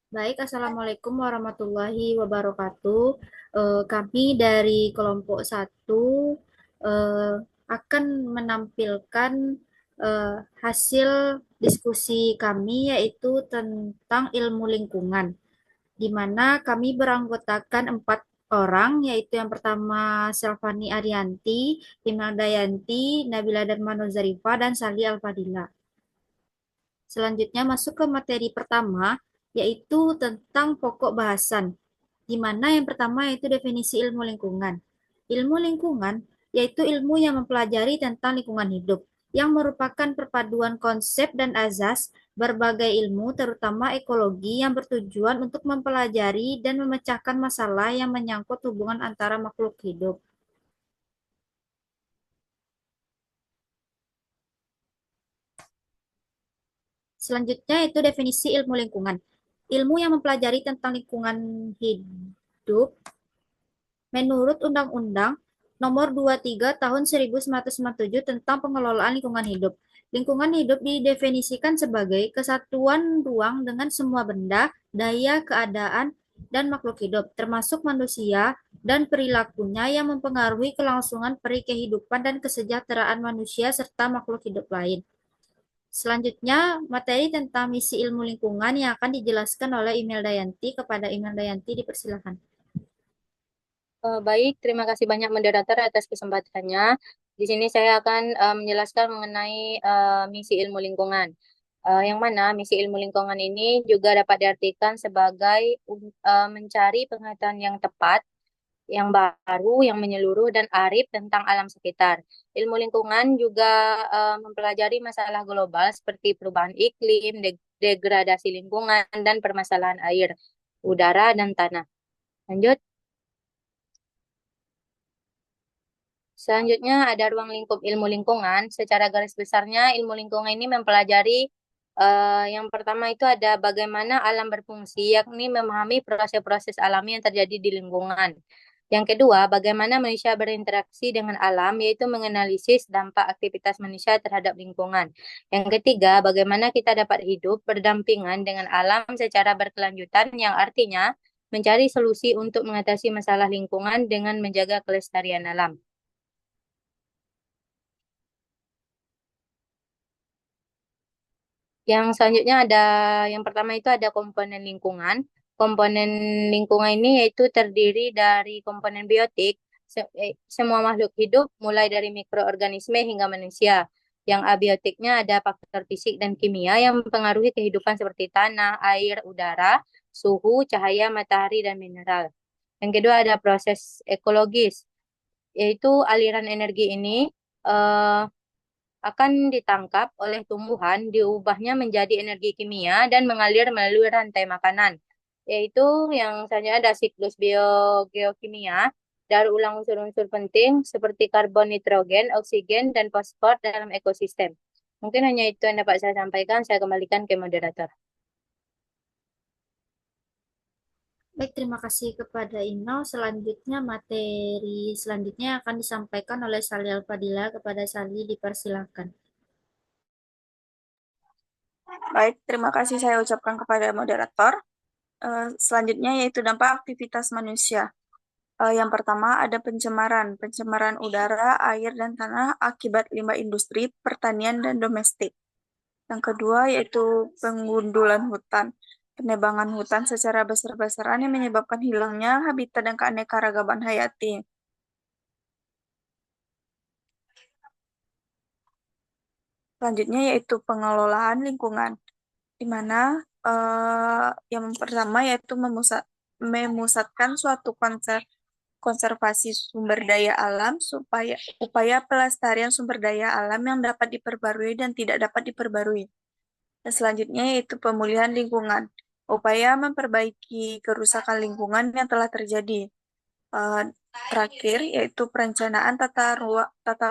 Baik, Assalamualaikum warahmatullahi wabarakatuh. Kami dari kelompok satu eh, akan menampilkan hasil diskusi kami yaitu tentang ilmu lingkungan, di mana kami beranggotakan 4 orang, yaitu yang pertama Selvani Arianti, Imelda Yanti, Nabila Darmano Zarifa, dan Sali Alfadila. Selanjutnya masuk ke materi pertama, yaitu tentang pokok bahasan, di mana yang pertama yaitu definisi ilmu lingkungan. Ilmu lingkungan yaitu ilmu yang mempelajari tentang lingkungan hidup, yang merupakan perpaduan konsep dan azas berbagai ilmu, terutama ekologi, yang bertujuan untuk mempelajari dan memecahkan masalah yang menyangkut hubungan antara makhluk hidup. Selanjutnya itu definisi ilmu lingkungan. Ilmu yang mempelajari tentang lingkungan hidup menurut Undang-Undang Nomor 23 Tahun 1997 tentang Pengelolaan Lingkungan Hidup. Lingkungan hidup didefinisikan sebagai kesatuan ruang dengan semua benda, daya, keadaan, dan makhluk hidup, termasuk manusia dan perilakunya yang mempengaruhi kelangsungan peri kehidupan dan kesejahteraan manusia serta makhluk hidup lain. Selanjutnya, materi tentang misi ilmu lingkungan yang akan dijelaskan oleh Imelda Yanti. Kepada Imelda Yanti, dipersilakan. Baik, terima kasih banyak moderator atas kesempatannya. Di sini saya akan menjelaskan mengenai misi ilmu lingkungan. Yang mana misi ilmu lingkungan ini juga dapat diartikan sebagai mencari pengetahuan yang tepat, yang baru, yang menyeluruh dan arif tentang alam sekitar. Ilmu lingkungan juga mempelajari masalah global seperti perubahan iklim, degradasi lingkungan, dan permasalahan air, udara, dan tanah. Lanjut. Selanjutnya ada ruang lingkup ilmu lingkungan. Secara garis besarnya, ilmu lingkungan ini mempelajari yang pertama itu ada bagaimana alam berfungsi, yakni memahami proses-proses alami yang terjadi di lingkungan. Yang kedua, bagaimana manusia berinteraksi dengan alam, yaitu menganalisis dampak aktivitas manusia terhadap lingkungan. Yang ketiga, bagaimana kita dapat hidup berdampingan dengan alam secara berkelanjutan, yang artinya mencari solusi untuk mengatasi masalah lingkungan dengan menjaga kelestarian alam. Yang selanjutnya ada yang pertama itu ada komponen lingkungan. Komponen lingkungan ini yaitu terdiri dari komponen biotik, semua makhluk hidup mulai dari mikroorganisme hingga manusia. Yang abiotiknya ada faktor fisik dan kimia yang mempengaruhi kehidupan seperti tanah, air, udara, suhu, cahaya, matahari, dan mineral. Yang kedua ada proses ekologis, yaitu aliran energi ini eh, akan ditangkap oleh tumbuhan, diubahnya menjadi energi kimia dan mengalir melalui rantai makanan. Yaitu yang selanjutnya ada siklus biogeokimia, daur ulang unsur-unsur penting seperti karbon, nitrogen, oksigen, dan fosfor dalam ekosistem. Mungkin hanya itu yang dapat saya sampaikan. Saya kembalikan ke moderator. Baik, terima kasih kepada Inau. Selanjutnya, materi selanjutnya akan disampaikan oleh Sali Alfadila. Kepada Sali, dipersilakan. Baik, terima kasih saya ucapkan kepada moderator. Selanjutnya yaitu dampak aktivitas manusia. Yang pertama ada pencemaran udara, air, dan tanah akibat limbah industri, pertanian, dan domestik. Yang kedua yaitu penggundulan hutan. Penebangan hutan secara besar-besaran yang menyebabkan hilangnya habitat dan keanekaragaman hayati. Selanjutnya yaitu pengelolaan lingkungan, di mana yang pertama yaitu memusatkan suatu konservasi sumber daya alam supaya upaya pelestarian sumber daya alam yang dapat diperbarui dan tidak dapat diperbarui. Dan selanjutnya yaitu pemulihan lingkungan, upaya memperbaiki kerusakan lingkungan yang telah terjadi. Eh, Terakhir yaitu perencanaan tata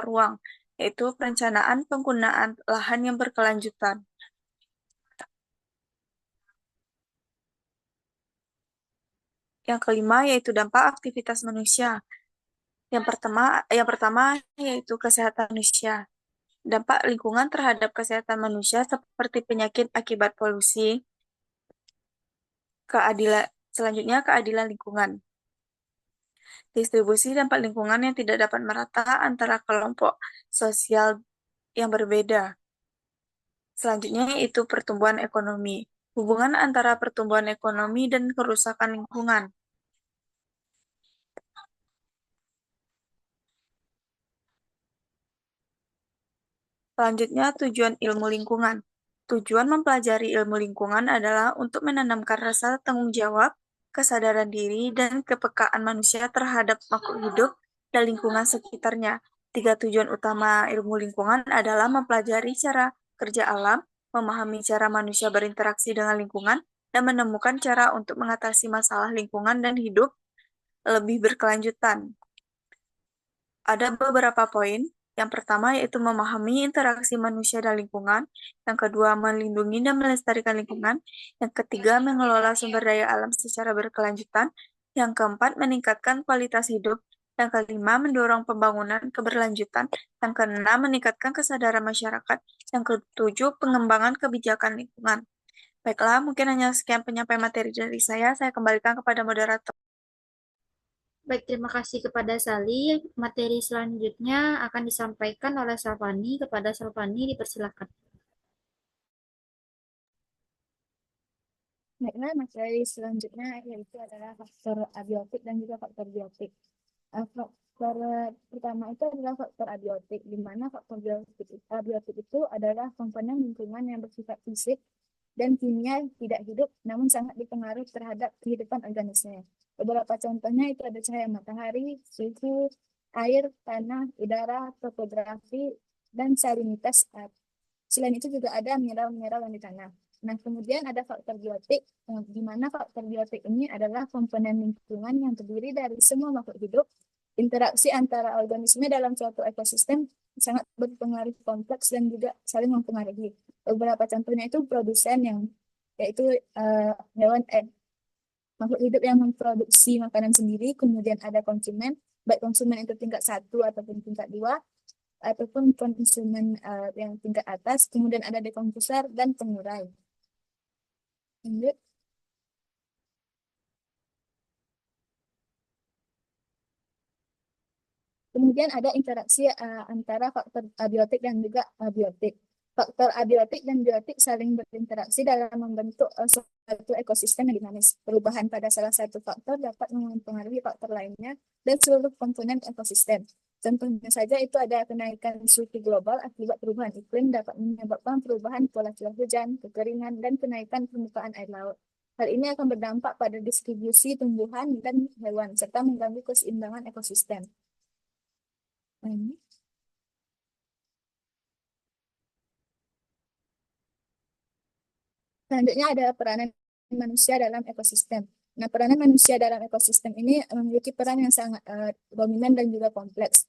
ruang, yaitu perencanaan penggunaan lahan yang berkelanjutan. Yang kelima yaitu dampak aktivitas manusia. Yang pertama yaitu kesehatan manusia. Dampak lingkungan terhadap kesehatan manusia seperti penyakit akibat polusi, Selanjutnya, keadilan lingkungan. Distribusi dampak lingkungan yang tidak dapat merata antara kelompok sosial yang berbeda. Selanjutnya yaitu pertumbuhan ekonomi. Hubungan antara pertumbuhan ekonomi dan kerusakan lingkungan. Selanjutnya, tujuan ilmu lingkungan. Tujuan mempelajari ilmu lingkungan adalah untuk menanamkan rasa tanggung jawab, kesadaran diri, dan kepekaan manusia terhadap makhluk hidup dan lingkungan sekitarnya. Tiga tujuan utama ilmu lingkungan adalah mempelajari cara kerja alam, memahami cara manusia berinteraksi dengan lingkungan, dan menemukan cara untuk mengatasi masalah lingkungan dan hidup lebih berkelanjutan. Ada beberapa poin. Yang pertama yaitu memahami interaksi manusia dan lingkungan. Yang kedua, melindungi dan melestarikan lingkungan. Yang ketiga, mengelola sumber daya alam secara berkelanjutan. Yang keempat, meningkatkan kualitas hidup. Yang kelima, mendorong pembangunan keberlanjutan. Yang keenam, meningkatkan kesadaran masyarakat. Yang ketujuh, pengembangan kebijakan lingkungan. Baiklah, mungkin hanya sekian penyampaian materi dari saya. Saya kembalikan kepada moderator. Baik, terima kasih kepada Sali. Materi selanjutnya akan disampaikan oleh Salvani. Kepada Salvani, dipersilakan. Baiklah, materi selanjutnya yaitu adalah faktor abiotik dan juga faktor biotik. Faktor pertama itu adalah faktor abiotik, di mana faktor abiotik itu adalah komponen lingkungan yang bersifat fisik dan kimia tidak hidup, namun sangat dipengaruhi terhadap kehidupan organisme. Beberapa contohnya itu ada cahaya matahari, suhu, air, tanah, udara, topografi, dan salinitas. Selain itu juga ada mineral-mineral yang di tanah. Nah, kemudian ada faktor biotik, di mana faktor biotik ini adalah komponen lingkungan yang terdiri dari semua makhluk hidup. Interaksi antara organisme dalam suatu ekosistem sangat berpengaruh kompleks dan juga saling mempengaruhi. Beberapa contohnya itu produsen yang yaitu hewan makhluk hidup yang memproduksi makanan sendiri, kemudian ada konsumen, baik konsumen itu tingkat 1 ataupun tingkat 2, ataupun konsumen yang tingkat atas, kemudian ada dekomposer dan pengurai. Lanjut. Kemudian ada interaksi antara faktor abiotik dan juga abiotik. Faktor abiotik dan biotik saling berinteraksi dalam membentuk suatu ekosistem yang dinamis. Perubahan pada salah satu faktor dapat mempengaruhi faktor lainnya dan seluruh komponen ekosistem. Contohnya saja itu ada kenaikan suhu global akibat perubahan iklim dapat menyebabkan perubahan pola curah hujan, kekeringan, dan kenaikan permukaan air laut. Hal ini akan berdampak pada distribusi tumbuhan dan hewan, serta mengganggu keseimbangan ekosistem. Ini. Selanjutnya ada peranan manusia dalam ekosistem. Nah, peranan manusia dalam ekosistem ini memiliki peran yang sangat dominan dan juga kompleks.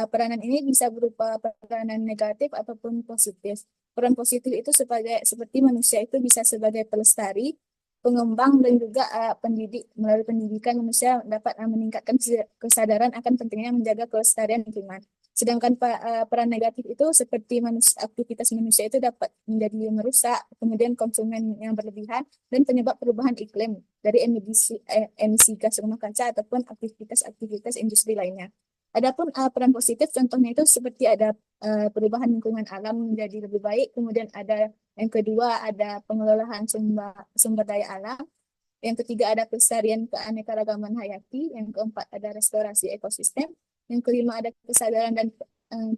Peranan ini bisa berupa peranan negatif ataupun positif. Peran positif itu seperti manusia itu bisa sebagai pelestari, pengembang, dan juga pendidik. Melalui pendidikan manusia dapat meningkatkan kesadaran akan pentingnya menjaga kelestarian lingkungan. Sedangkan peran negatif itu seperti aktivitas manusia itu dapat menjadi merusak, kemudian konsumen yang berlebihan, dan penyebab perubahan iklim dari emisi gas rumah kaca ataupun aktivitas-aktivitas industri lainnya. Adapun peran positif contohnya itu seperti ada perubahan lingkungan alam menjadi lebih baik, kemudian ada yang kedua ada pengelolaan sumber daya alam, yang ketiga ada pelestarian keanekaragaman hayati, yang keempat ada restorasi ekosistem, yang kelima ada kesadaran dan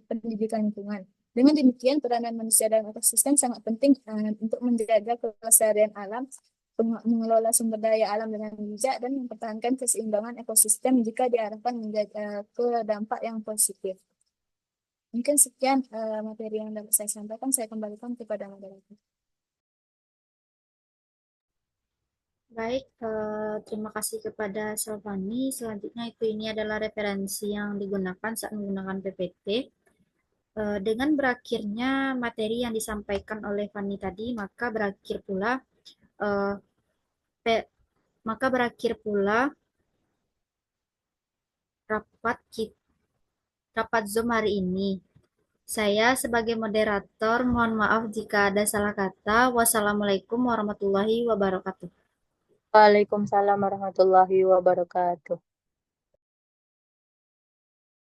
pendidikan lingkungan. Dengan demikian, peranan manusia dalam ekosistem sangat penting untuk menjaga kelestarian alam, mengelola sumber daya alam dengan bijak, dan mempertahankan keseimbangan ekosistem jika diarahkan ke dampak yang positif. Mungkin sekian materi yang dapat saya sampaikan, saya kembalikan kepada moderator. Baik, terima kasih kepada Salvani. Selanjutnya ini adalah referensi yang digunakan saat menggunakan PPT. Dengan berakhirnya materi yang disampaikan oleh Fani tadi, maka berakhir pula rapat Zoom hari ini. Saya sebagai moderator mohon maaf jika ada salah kata. Wassalamualaikum warahmatullahi wabarakatuh. Waalaikumsalam warahmatullahi wabarakatuh.